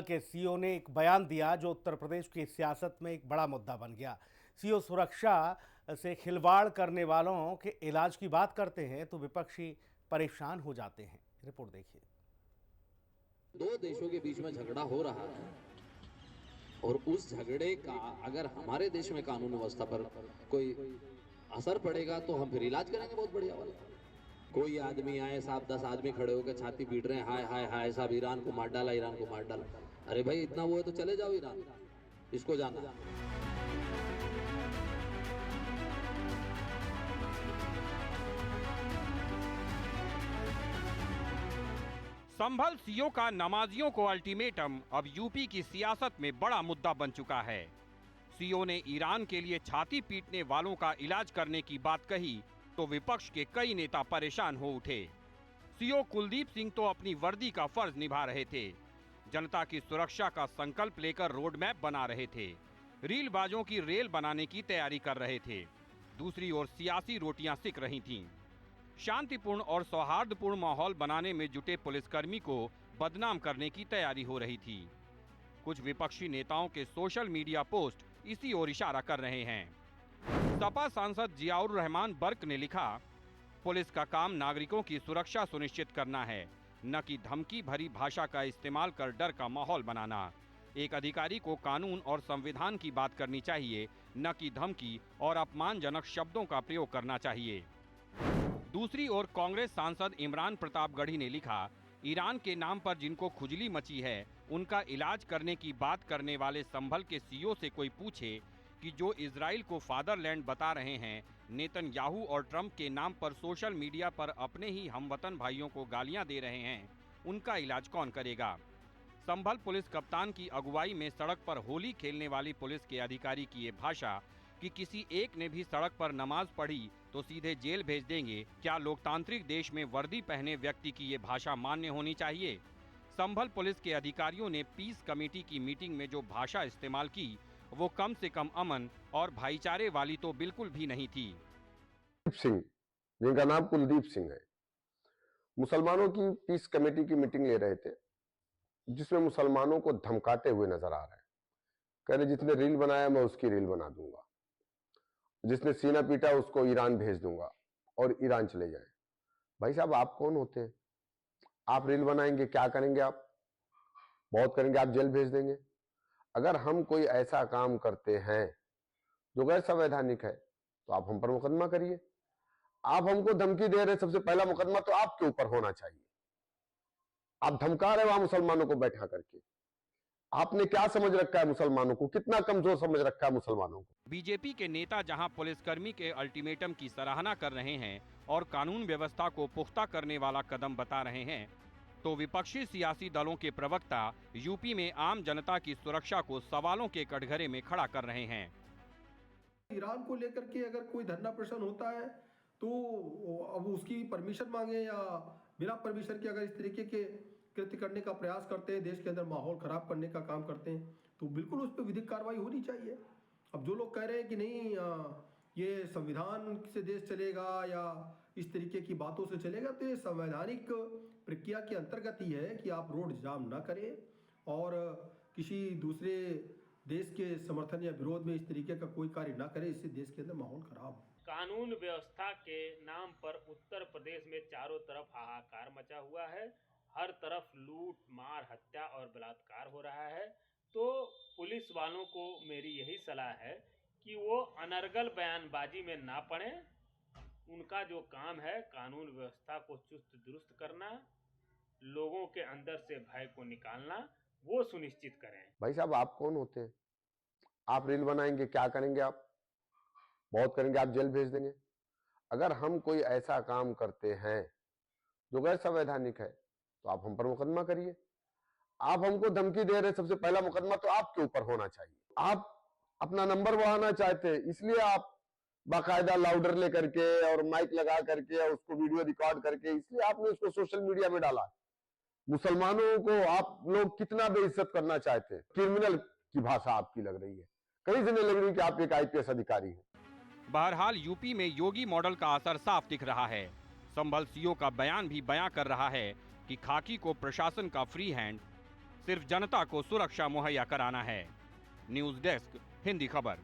के सीओ ने एक बयान दिया जो उत्तर प्रदेश की सियासत में एक बड़ा मुद्दा बन गया। सीओ सुरक्षा से खिलवाड़ करने वालों के इलाज की बात करते हैं तो विपक्षी परेशान हो जाते हैं। रिपोर्ट देखिए। दो देशों के बीच में झगड़ा हो रहा है और उस झगड़े का अगर हमारे देश में कानून व्यवस्था पर कोई असर पड़ेगा तो हम फिर इलाज करेंगे बहुत बढ़िया वाला। कोई आदमी आए, साहब 10 आदमी खड़े होकर छाती पीट रहे हैं, हाय हाय हाय साहब ईरान को मार डाला, ईरान को मार डाला। अरे भाई इतना वो है तो चले जाओ ईरान, इसको जाना। संभल सीओ का नमाजियों को अल्टीमेटम अब यूपी की सियासत में बड़ा मुद्दा बन चुका है। सीओ ने ईरान के लिए छाती पीटने वालों का इलाज करने की बात कही तो विपक्ष के कई नेता परेशान हो उठे। सीओ कुलदीप सिंह तो अपनी वर्दी का फर्ज निभा रहे थे, जनता की सुरक्षा का संकल्प लेकर रोड मैप बना रहे थे, रीलबाजों की रेल बनाने की तैयारी कर रहे थे। दूसरी ओर सियासी रोटियां सिक रही थीं। शांतिपूर्ण और सौहार्दपूर्ण माहौल बनाने में जुटे पुलिसकर्मी को बदनाम करने की तैयारी हो रही थी। कुछ विपक्षी नेताओं के सोशल मीडिया पोस्ट इसी ओर इशारा कर रहे हैं। सपा सांसद जियाउर रहमान बर्क ने लिखा, पुलिस का काम नागरिकों की सुरक्षा सुनिश्चित करना है, न कि धमकी भरी भाषा का इस्तेमाल कर डर का माहौल बनाना। एक अधिकारी को कानून और संविधान की बात करनी चाहिए, न कि धमकी और अपमानजनक शब्दों का प्रयोग करना चाहिए। दूसरी ओर कांग्रेस सांसद इमरान प्रतापगढ़ी ने लिखा, ईरान के नाम पर जिनको खुजली मची है उनका इलाज करने की बात करने वाले संभल के सीओ से कोई पूछे कि जो इजराइल को फादरलैंड बता रहे हैं, नेतन्याहू और ट्रंप के नाम पर सोशल मीडिया पर अपने ही हमवतन भाइयों को गालियां दे रहे हैं, उनका इलाज कौन करेगा। संभल पुलिस कप्तान की अगुवाई में सड़क पर होली खेलने वाली पुलिस के अधिकारी की ये भाषा कि किसी एक ने भी सड़क पर नमाज पढ़ी तो सीधे जेल भेज देंगे, क्या लोकतांत्रिक देश में वर्दी पहने व्यक्ति की ये भाषा मान्य होनी चाहिए। संभल पुलिस के अधिकारियों ने पीस कमेटी की मीटिंग में जो भाषा इस्तेमाल की वो कम से कम अमन और भाईचारे वाली तो बिल्कुल भी नहीं थी। सिंह, जिनका नाम कुलदीप सिंह है, मुसलमानों की पीस कमेटी की मीटिंग ले रहे थे जिसमें मुसलमानों को धमकाते हुए नजर आ रहे हैं। कह रहे जिसने रील बनाया मैं उसकी रील बना दूंगा, जिसने सीना पीटा उसको ईरान भेज दूंगा और ईरान चले जाए। भाई साहब आप कौन होते हैं? आप रील बनाएंगे, क्या करेंगे? आप बहुत करेंगे, आप जेल भेज देंगे। अगर हम कोई ऐसा काम करते हैं जो गैर संवैधानिक है तो आप हम पर मुकदमा करिए। आप हमको धमकी दे रहे, सबसे पहला मुकदमा तो आपके ऊपर होना चाहिए। आप धमका रहे वहां मुसलमानों को बैठा करके। आपने क्या समझ रखा है मुसलमानों को? कितना कमजोर समझ रखा है मुसलमानों को? बीजेपी के नेता जहां पुलिसकर्मी के अल्टीमेटम की सराहना कर रहे हैं और कानून व्यवस्था को पुख्ता करने वाला कदम बता रहे हैं, तो विपक्षी सियासी दलों के प्रवक्ता यूपी में आम जनता की सुरक्षा को सवालों के कटघरे में खड़ा कर रहे हैं। ईरान को लेकर के अगर कोई धरना प्रदर्शन होता है तो अब उसकी परमिशन मांगे या बिना परमिशन के अगर इस तरीके के कृत्य करने का प्रयास करते हैं, देश के अंदर माहौल खराब करने का काम करते हैं, तो बिल्कुल उस पर विधिक कार्रवाई होनी चाहिए। अब जो लोग कह रहे हैं कि नहीं ये संविधान से देश चलेगा या इस तरीके की बातों से चलेगा, तो ये संवैधानिक प्रक्रिया के अंतर्गत ही है कि आप रोड जाम ना करें और किसी दूसरे देश के समर्थन या विरोध में इस तरीके का कोई कार्य ना करे, इससे देश के अंदर माहौल खराब हो। कानून व्यवस्था के नाम पर उत्तर प्रदेश में चारों तरफ हाहाकार मचा हुआ है। हर तरफ लूट, मार, हत्या और बलात्कार हो रहा है। तो पुलिस वालों को मेरी यही सलाह है कि वो अनर्गल बयानबाजी में ना पड़े। उनका जो काम है कानून व्यवस्था को चुस्त दुरुस्त करना, लोगों के अंदर से भय को निकालना, वो सुनिश्चित करें। भाई साहब आप कौन होते हैं? आप रील बनाएंगे, क्या करेंगे? आप बहुत करेंगे, आप जेल भेज देंगे। अगर हम कोई ऐसा काम करते हैं जो गैर संवैधानिक है तो आप हम पर मुकदमा करिए। आप हमको धमकी दे रहे, सबसे पहला मुकदमा तो आपके ऊपर होना चाहिए। आप अपना नंबर बढ़ाना चाहते हैं, इसलिए आप बाकायदा लाउडर लेकर के और माइक लगा करके और उसको वीडियो रिकॉर्ड करके इसलिए आपने उसको सोशल मीडिया में डाला। मुसलमानों को आप लोग कितना बेइज्जत करना चाहते हैं। क्रिमिनल की भाषा आपकी लग रही है, कहीं से नहीं लग रही कि आप एक आईपीएस अधिकारी हैं। बहरहाल यूपी में योगी मॉडल का असर साफ दिख रहा है। संभल सीओ का बयान भी बयां कर रहा है कि खाकी को प्रशासन का फ्री हैंड, सिर्फ जनता को सुरक्षा मुहैया कराना है। न्यूज डेस्क, हिंदी खबर।